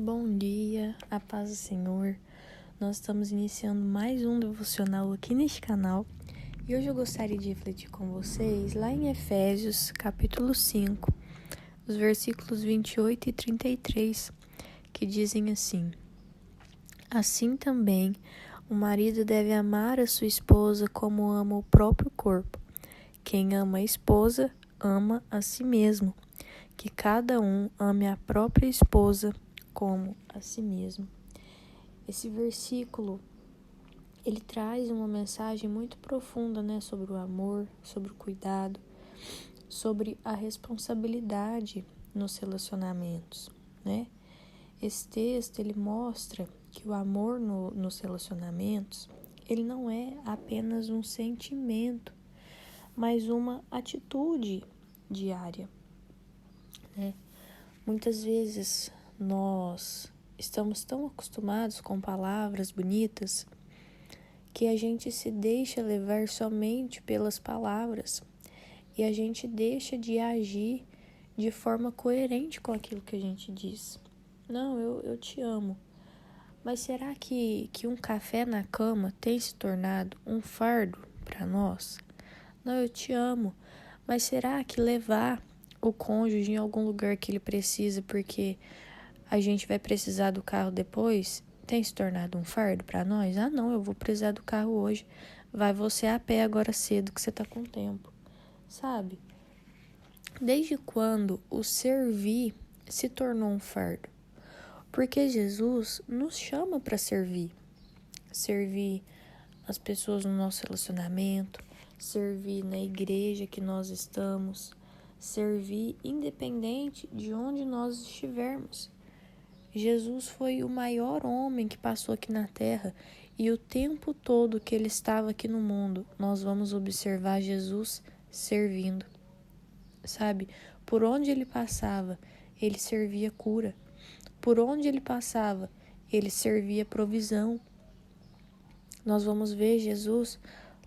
Bom dia, a paz do Senhor. Nós estamos iniciando mais um devocional aqui neste canal e hoje eu gostaria de refletir com vocês lá em Efésios, capítulo 5, os versículos 28 e 33, que dizem assim: Assim também, o marido deve amar a sua esposa como ama o próprio corpo. Quem ama a esposa, ama a si mesmo. Que cada um ame a própria esposa como a si mesmo. Esse versículo, ele traz uma mensagem muito profunda, sobre o amor, sobre o cuidado, sobre a responsabilidade nos relacionamentos, Esse texto, ele mostra que o amor nos relacionamentos, ele não é apenas um sentimento, mas uma atitude diária, Muitas vezes nós estamos tão acostumados com palavras bonitas que a gente se deixa levar somente pelas palavras e a gente deixa de agir de forma coerente com aquilo que a gente diz. Não, eu te amo. Mas será que um café na cama tem se tornado um fardo para nós? Não, eu te amo. Mas será que levar o cônjuge em algum lugar que ele precisa porque a gente vai precisar do carro depois tem se tornado um fardo para nós? Ah, não, eu vou precisar do carro hoje. Vai você a pé agora cedo que você tá com tempo, sabe? Desde quando o servir se tornou um fardo? Porque Jesus nos chama para servir. Servir as pessoas no nosso relacionamento, servir na igreja que nós estamos, servir independente de onde nós estivermos. Jesus foi o maior homem que passou aqui na terra e o tempo todo que ele estava aqui no mundo, nós vamos observar Jesus servindo, sabe? Por onde ele passava, ele servia cura. Por onde ele passava, ele servia provisão. Nós vamos ver Jesus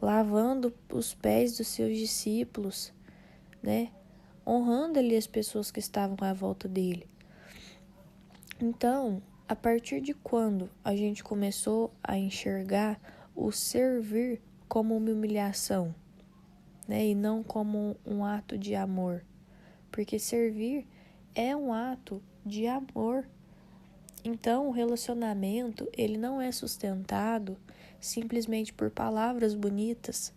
lavando os pés dos seus discípulos, honrando ali as pessoas que estavam à volta dele. Então, a partir de quando a gente começou a enxergar o servir como uma humilhação, e não como um ato de amor? Porque servir é um ato de amor. Então, o relacionamento, ele não é sustentado simplesmente por palavras bonitas.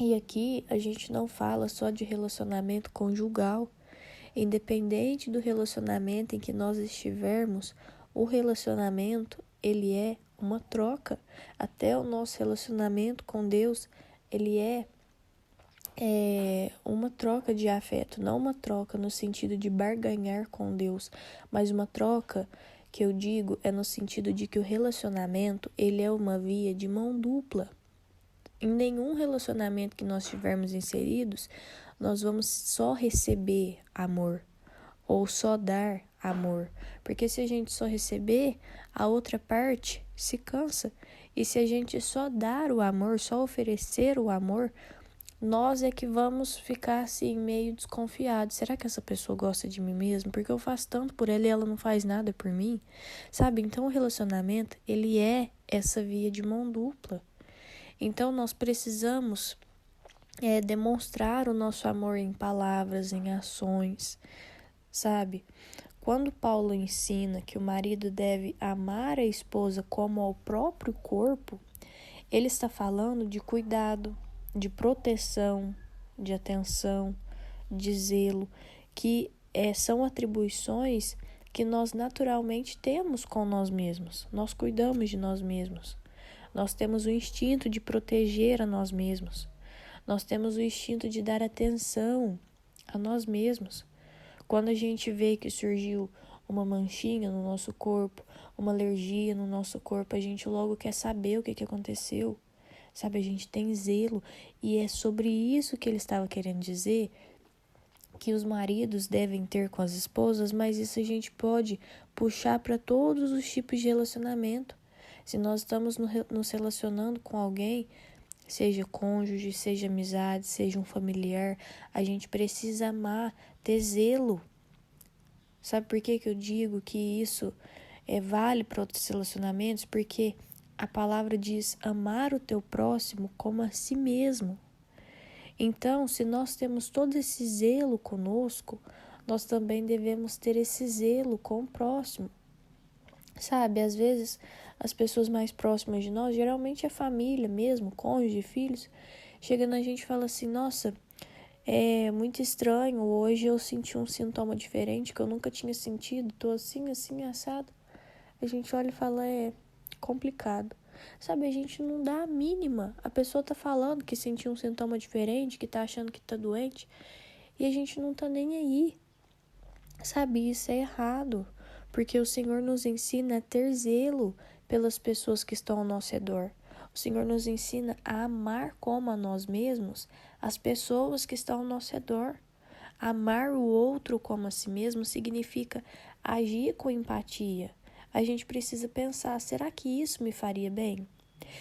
E aqui a gente não fala só de relacionamento conjugal. Independente do relacionamento em que nós estivermos, o relacionamento, ele é uma troca. Até o nosso relacionamento com Deus, ele é uma troca de afeto, não uma troca no sentido de barganhar com Deus, mas uma troca que eu digo é no sentido de que o relacionamento, ele é uma via de mão dupla. Em nenhum relacionamento que nós estivermos inseridos, nós vamos só receber amor ou só dar amor. Porque se a gente só receber, a outra parte se cansa. E se a gente só dar o amor, só oferecer o amor, nós é que vamos ficar assim meio desconfiados. Será que essa pessoa gosta de mim mesmo? Porque eu faço tanto por ela e ela não faz nada por mim, sabe? Então o relacionamento, ele é essa via de mão dupla. Então nós precisamos demonstrar o nosso amor em palavras, em ações, sabe? Quando Paulo ensina que o marido deve amar a esposa como ao próprio corpo, ele está falando de cuidado, de proteção, de atenção, de zelo, que são atribuições que nós naturalmente temos com nós mesmos. Nós cuidamos de nós mesmos. Nós temos o instinto de proteger a nós mesmos. Nós temos o instinto de dar atenção a nós mesmos. Quando a gente vê que surgiu uma manchinha no nosso corpo, uma alergia no nosso corpo, a gente logo quer saber o que aconteceu. Sabe, a gente tem zelo. E é sobre isso que ele estava querendo dizer, que os maridos devem ter com as esposas, mas isso a gente pode puxar para todos os tipos de relacionamento. Se nós estamos nos relacionando com alguém, seja cônjuge, seja amizade, seja um familiar, a gente precisa amar, ter zelo, Sabe por que que eu digo que isso vale para outros relacionamentos? Porque a palavra diz amar o teu próximo como a si mesmo. Então, se nós temos todo esse zelo conosco, nós também devemos ter esse zelo com o próximo. Sabe, às vezes as pessoas mais próximas de nós, geralmente a família mesmo, cônjuge, filhos, chega na gente e fala assim, nossa, é muito estranho, hoje eu senti um sintoma diferente que eu nunca tinha sentido, tô assim, assim, assado. A gente olha e fala, é complicado. Sabe, a gente não dá a mínima. A pessoa tá falando que sentiu um sintoma diferente, que tá achando que tá doente, e a gente não tá nem aí. Sabe, isso é errado, porque o Senhor nos ensina a ter zelo pelas pessoas que estão ao nosso redor. O Senhor nos ensina a amar como a nós mesmos as pessoas que estão ao nosso redor. Amar o outro como a si mesmo significa agir com empatia. A gente precisa pensar, será que isso me faria bem?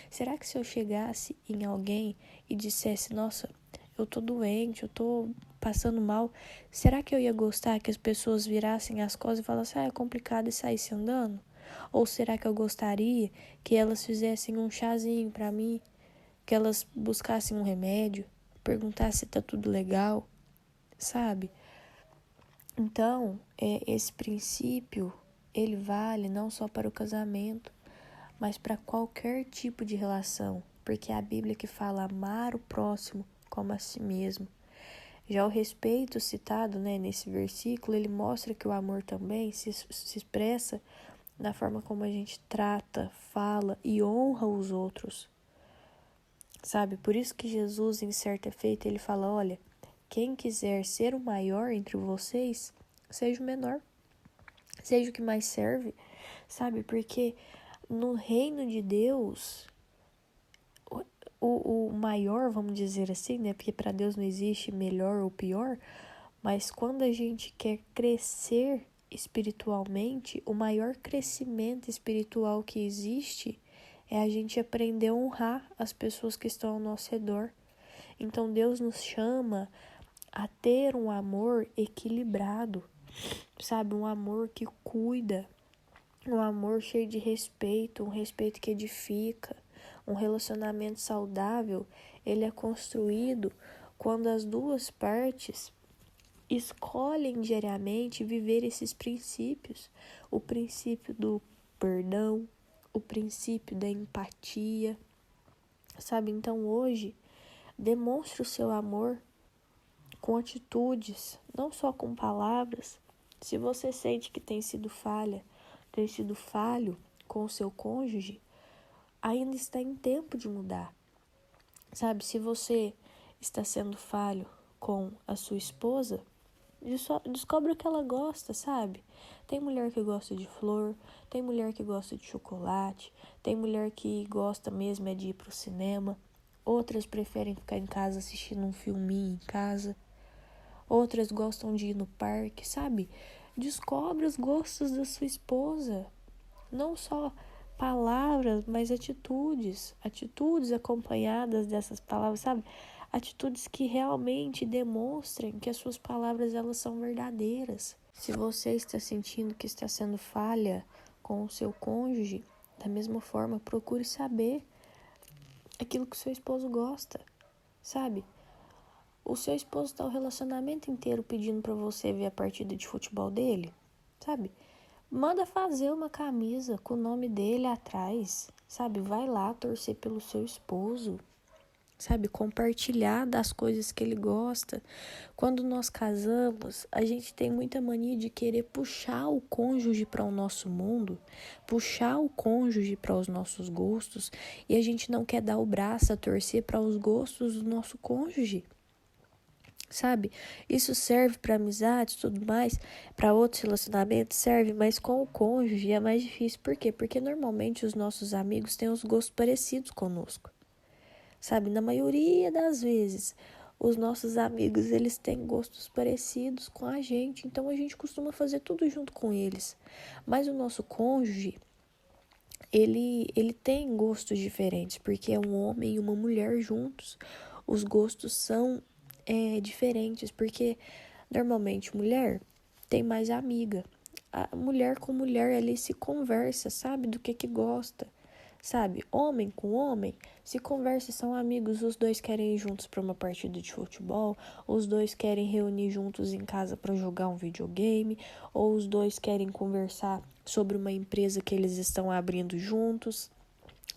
Será que se eu chegasse em alguém e dissesse, nossa, eu tô doente, eu tô passando mal, será que eu ia gostar que as pessoas virassem as costas e falassem, é complicado e saíssem andando? Ou será que eu gostaria que elas fizessem um chazinho pra mim, que elas buscassem um remédio, perguntassem se tá tudo legal, sabe? Então, esse princípio, ele vale não só para o casamento, mas para qualquer tipo de relação, porque é a Bíblia que fala amar o próximo como a si mesmo. Já o respeito citado, nesse versículo, ele mostra que o amor também se expressa na forma como a gente trata, fala e honra os outros, sabe? Por isso que Jesus, em certa feita, ele fala, olha, quem quiser ser o maior entre vocês, seja o menor, seja o que mais serve, sabe? Porque no reino de Deus, o maior, vamos dizer assim, porque para Deus não existe melhor ou pior, mas quando a gente quer crescer espiritualmente, o maior crescimento espiritual que existe é a gente aprender a honrar as pessoas que estão ao nosso redor. Então Deus nos chama a ter um amor equilibrado, sabe? Um amor que cuida, um amor cheio de respeito, um respeito que edifica. Um relacionamento saudável, ele é construído quando as duas partes escolhem diariamente viver esses princípios. O princípio do perdão, o princípio da empatia, sabe? Então hoje, demonstre o seu amor com atitudes, não só com palavras. Se você sente que tem sido falho com o seu cônjuge, ainda está em tempo de mudar, sabe? Se você está sendo falho com a sua esposa, descobre o que ela gosta, sabe? Tem mulher que gosta de flor, tem mulher que gosta de chocolate, tem mulher que gosta mesmo de ir pro cinema, outras preferem ficar em casa assistindo um filminho em casa, outras gostam de ir no parque, sabe? Descobre os gostos da sua esposa, não só palavras, mas atitudes acompanhadas dessas palavras, sabe? Atitudes que realmente demonstrem que as suas palavras elas são verdadeiras. Se você está sentindo que está sendo falha com o seu cônjuge, da mesma forma, procure saber aquilo que o seu esposo gosta, sabe? O seu esposo está o relacionamento inteiro pedindo para você ver a partida de futebol dele, sabe? Manda fazer uma camisa com o nome dele atrás, sabe? Vai lá torcer pelo seu esposo, sabe? Compartilhar das coisas que ele gosta. Quando nós casamos, a gente tem muita mania de querer puxar o cônjuge para o nosso mundo, puxar o cônjuge para os nossos gostos, e a gente não quer dar o braço a torcer para os gostos do nosso cônjuge. Sabe? Isso serve para amizades e tudo mais, para outros relacionamentos serve, mas com o cônjuge é mais difícil. Por quê? Porque normalmente os nossos amigos têm os gostos parecidos conosco. Sabe? Na maioria das vezes, os nossos amigos, eles têm gostos parecidos com a gente, então a gente costuma fazer tudo junto com eles. Mas o nosso cônjuge, ele tem gostos diferentes, porque é um homem e uma mulher juntos. Os gostos são diferentes, porque normalmente mulher tem mais amiga, a mulher com mulher ali se conversa, sabe? Do que gosta, sabe? Homem com homem se conversa, são amigos, os dois querem ir juntos para uma partida de futebol, os dois querem reunir juntos em casa para jogar um videogame, ou os dois querem conversar sobre uma empresa que eles estão abrindo juntos.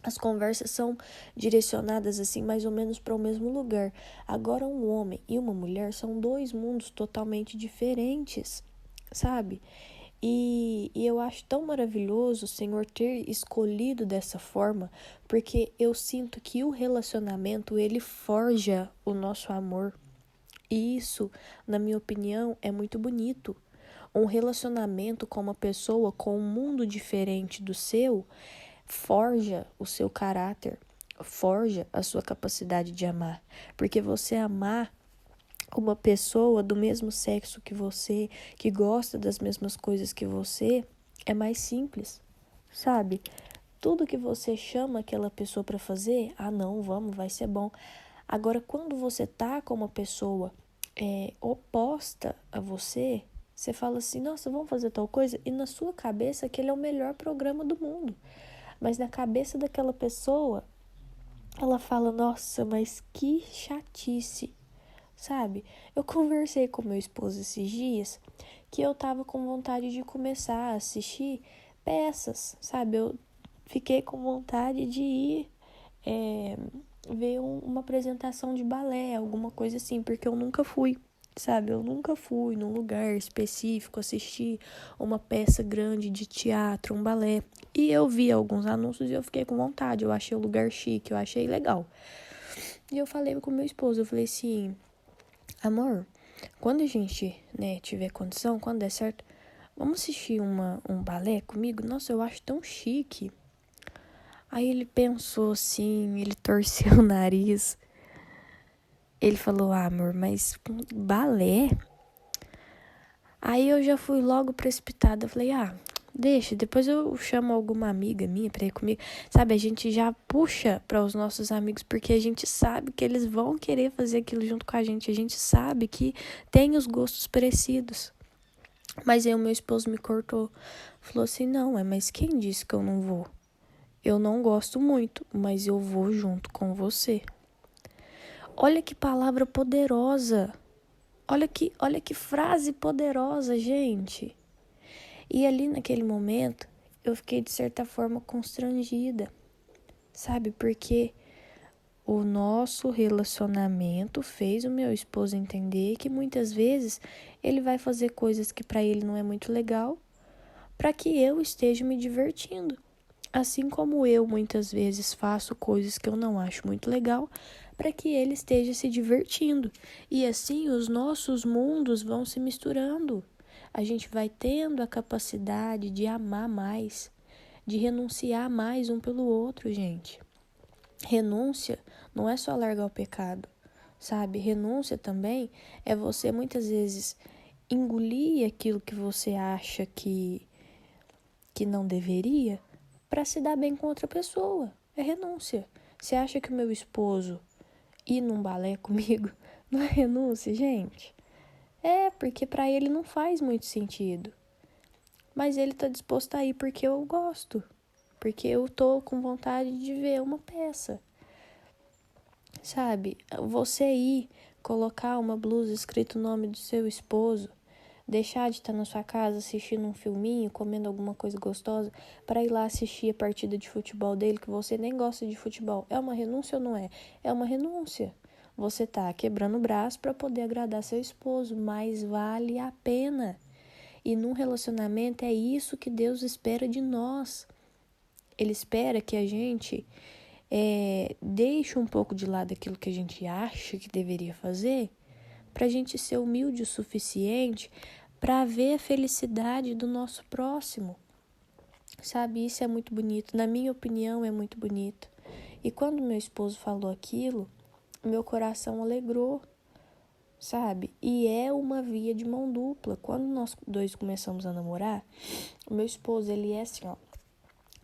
As conversas são direcionadas assim mais ou menos para o mesmo lugar. Agora um homem e uma mulher são dois mundos totalmente diferentes, sabe? E eu acho tão maravilhoso o Senhor ter escolhido dessa forma, porque eu sinto que o relacionamento, ele forja o nosso amor. E isso, na minha opinião, é muito bonito. Um relacionamento com uma pessoa com um mundo diferente do seu forja o seu caráter, forja a sua capacidade de amar. Porque você amar uma pessoa do mesmo sexo que você, que gosta das mesmas coisas que você, é mais simples, sabe? Tudo que você chama aquela pessoa para fazer, não, vamos, vai ser bom. Agora, quando você tá com uma pessoa oposta a você, você fala assim, nossa, vamos fazer tal coisa, e na sua cabeça aquele é o melhor programa do mundo. Mas na cabeça daquela pessoa, ela fala, nossa, mas que chatice, sabe? Eu conversei com meu esposo esses dias que eu tava com vontade de começar a assistir peças, sabe? Eu fiquei com vontade de ir ver uma apresentação de balé, alguma coisa assim, porque eu nunca fui. Sabe, eu nunca fui num lugar específico assistir uma peça grande de teatro, um balé. E eu vi alguns anúncios e eu fiquei com vontade. Eu achei o lugar chique, eu achei legal. E eu falei com meu esposo, eu falei assim, amor, quando a gente, tiver condição, quando der certo, vamos assistir um balé comigo? Nossa, eu acho tão chique. Aí ele pensou assim, ele torceu o nariz. Ele falou, amor, mas balé? Aí eu já fui logo precipitada. Eu falei, deixa, depois eu chamo alguma amiga minha pra ir comigo. Sabe, a gente já puxa para os nossos amigos, porque a gente sabe que eles vão querer fazer aquilo junto com a gente. A gente sabe que tem os gostos parecidos. Mas aí o meu esposo me cortou. Falou assim, não, mas quem disse que eu não vou? Eu não gosto muito, mas eu vou junto com você. Olha que palavra poderosa. Olha que frase poderosa, gente. E ali naquele momento, eu fiquei de certa forma constrangida, sabe? Porque o nosso relacionamento fez o meu esposo entender que muitas vezes ele vai fazer coisas que para ele não é muito legal, para que eu esteja me divertindo. Assim como eu muitas vezes faço coisas que eu não acho muito legal, para que ele esteja se divertindo. E assim os nossos mundos vão se misturando. A gente vai tendo a capacidade de amar mais, de renunciar mais um pelo outro, gente. Renúncia não é só largar o pecado, sabe? Renúncia também é você muitas vezes engolir aquilo que você acha que não deveria para se dar bem com outra pessoa. É renúncia. Você acha que o meu esposo ir num balé comigo não é renúncia, gente? É, porque para ele não faz muito sentido. Mas ele tá disposto a ir porque eu gosto. Porque eu tô com vontade de ver uma peça. Sabe? Você ir colocar uma blusa escrito o nome do seu esposo, deixar de estar na sua casa assistindo um filminho, comendo alguma coisa gostosa, para ir lá assistir a partida de futebol dele, que você nem gosta de futebol. É uma renúncia ou não é? É uma renúncia. Você tá quebrando o braço para poder agradar seu esposo, mas vale a pena. E num relacionamento é isso que Deus espera de nós. Ele espera que a gente deixe um pouco de lado aquilo que a gente acha que deveria fazer, para a gente ser humilde o suficiente para ver a felicidade do nosso próximo. Sabe, isso é muito bonito. Na minha opinião, é muito bonito. E quando meu esposo falou aquilo, meu coração alegrou, sabe? E é uma via de mão dupla. Quando nós dois começamos a namorar, o meu esposo, ele é assim,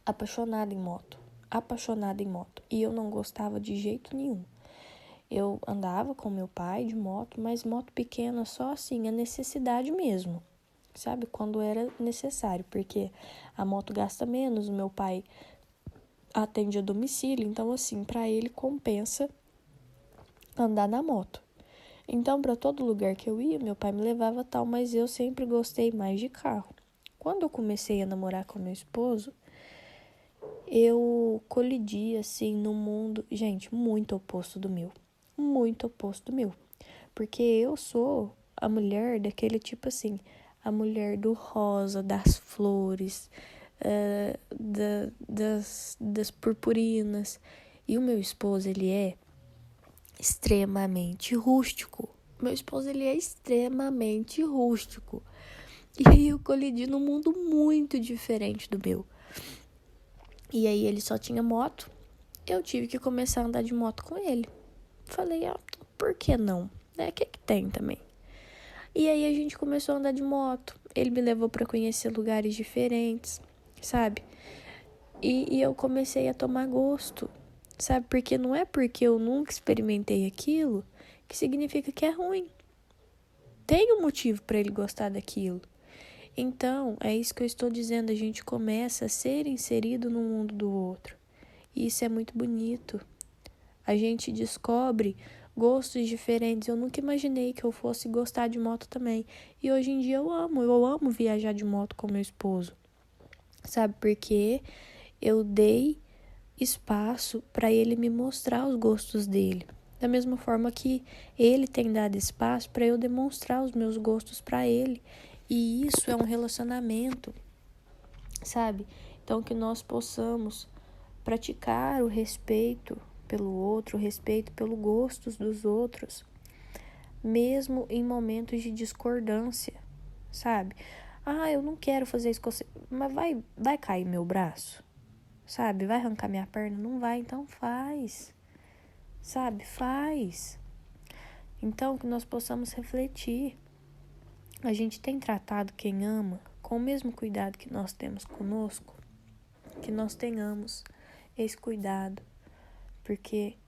apaixonado em moto. Apaixonado em moto. E eu não gostava de jeito nenhum. Eu andava com meu pai de moto, mas moto pequena só assim, a necessidade mesmo. sabe? Quando era necessário, porque a moto gasta menos, o meu pai atende a domicílio, então assim, para ele compensa andar na moto. Então, para todo lugar que eu ia, meu pai me levava tal, mas eu sempre gostei mais de carro. Quando eu comecei a namorar com meu esposo, eu colidi assim num mundo, gente, muito oposto do meu. Muito oposto do meu. Porque eu sou a mulher daquele tipo assim, a mulher do rosa, das flores, das purpurinas. E o meu esposo, ele é extremamente rústico. Meu esposo, ele é extremamente rústico. E aí eu colidi num mundo muito diferente do meu. E aí ele só tinha moto. Eu tive que começar a andar de moto com ele. Falei, por que não? O que tem também? E aí a gente começou a andar de moto. Ele me levou para conhecer lugares diferentes, sabe? E eu comecei a tomar gosto, sabe? Porque não é porque eu nunca experimentei aquilo que significa que é ruim. Tem um motivo para ele gostar daquilo. Então, é isso que eu estou dizendo. A gente começa a ser inserido no mundo do outro. E isso é muito bonito. A gente descobre gostos diferentes. Eu nunca imaginei que eu fosse gostar de moto também. E hoje em dia eu amo viajar de moto com meu esposo. Sabe, porque eu dei espaço para ele me mostrar os gostos dele. Da mesma forma que ele tem dado espaço para eu demonstrar os meus gostos para ele. E isso é um relacionamento, sabe? Então que nós possamos praticar o respeito pelo outro, o respeito pelos gostos dos outros, mesmo em momentos de discordância, sabe? Eu não quero fazer isso com você, mas vai cair meu braço, sabe? Vai arrancar minha perna? Não vai, então faz, sabe? Faz. Então que nós possamos refletir. A gente tem tratado quem ama com o mesmo cuidado que nós temos conosco, que nós tenhamos esse cuidado, porque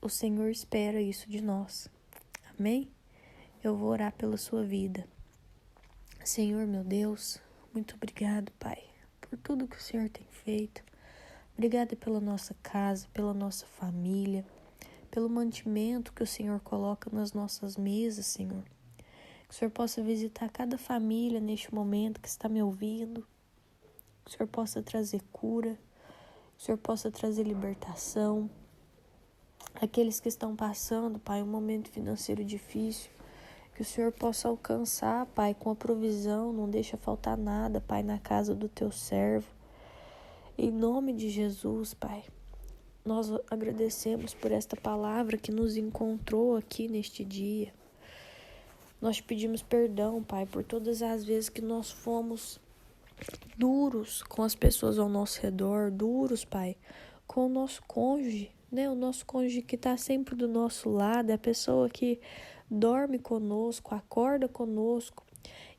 o Senhor espera isso de nós. Amém? Eu vou orar pela sua vida. Senhor, meu Deus, muito obrigado, Pai, por tudo que o Senhor tem feito. Obrigada pela nossa casa, pela nossa família, pelo mantimento que o Senhor coloca nas nossas mesas, Senhor. Que o Senhor possa visitar cada família neste momento que está me ouvindo. Que o Senhor possa trazer cura. Que o Senhor possa trazer libertação. Aqueles que estão passando, Pai, um momento financeiro difícil. Que o Senhor possa alcançar, Pai, com a provisão. Não deixa faltar nada, Pai, na casa do Teu servo. Em nome de Jesus, Pai. Nós agradecemos por esta palavra que nos encontrou aqui neste dia. Nós te pedimos perdão, Pai, por todas as vezes que nós fomos duros com as pessoas ao nosso redor, duros, Pai, com o nosso cônjuge, né? O nosso cônjuge que está sempre do nosso lado, é a pessoa que dorme conosco, acorda conosco,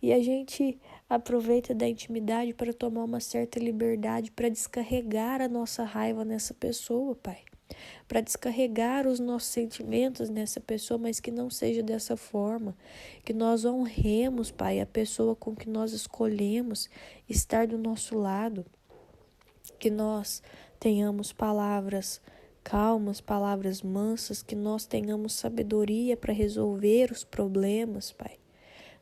e a gente aproveita da intimidade para tomar uma certa liberdade, para descarregar a nossa raiva nessa pessoa, Pai. Para descarregar os nossos sentimentos nessa pessoa, mas que não seja dessa forma, que nós honremos, Pai, a pessoa com que nós escolhemos estar do nosso lado, que nós tenhamos palavras calmas, palavras mansas, que nós tenhamos sabedoria para resolver os problemas, Pai,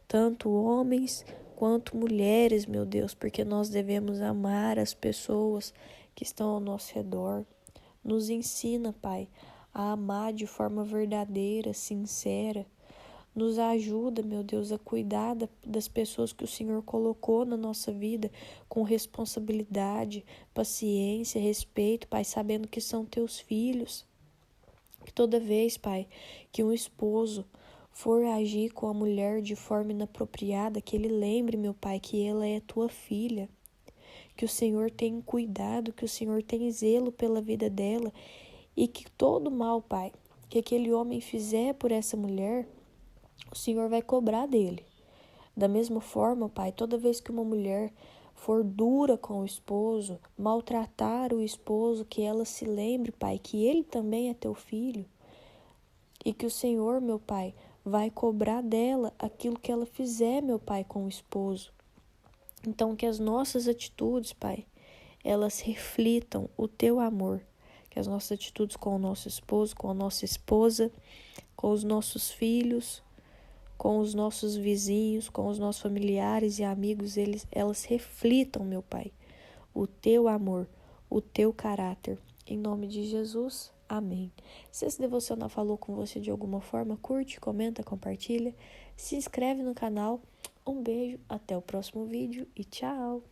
tanto homens quanto mulheres, meu Deus, porque nós devemos amar as pessoas que estão ao nosso redor. Nos ensina, Pai, a amar de forma verdadeira, sincera. Nos ajuda, meu Deus, a cuidar das pessoas que o Senhor colocou na nossa vida com responsabilidade, paciência, respeito, Pai, sabendo que são teus filhos. Que toda vez, Pai, que um esposo for agir com a mulher de forma inapropriada, que ele lembre, meu Pai, que ela é tua filha. Que o Senhor tem cuidado, que o Senhor tem zelo pela vida dela e que todo mal, Pai, que aquele homem fizer por essa mulher, o Senhor vai cobrar dele. Da mesma forma, Pai, toda vez que uma mulher for dura com o esposo, maltratar o esposo, que ela se lembre, Pai, que ele também é teu filho e que o Senhor, meu Pai, vai cobrar dela aquilo que ela fizer, meu Pai, com o esposo. Então, que as nossas atitudes, Pai, elas reflitam o teu amor. Que as nossas atitudes com o nosso esposo, com a nossa esposa, com os nossos filhos, com os nossos vizinhos, com os nossos familiares e amigos, elas reflitam, meu Pai, o teu amor, o teu caráter. Em nome de Jesus, amém. Se esse devocional falou com você de alguma forma, curte, comenta, compartilha, se inscreve no canal. Um beijo, até o próximo vídeo e tchau!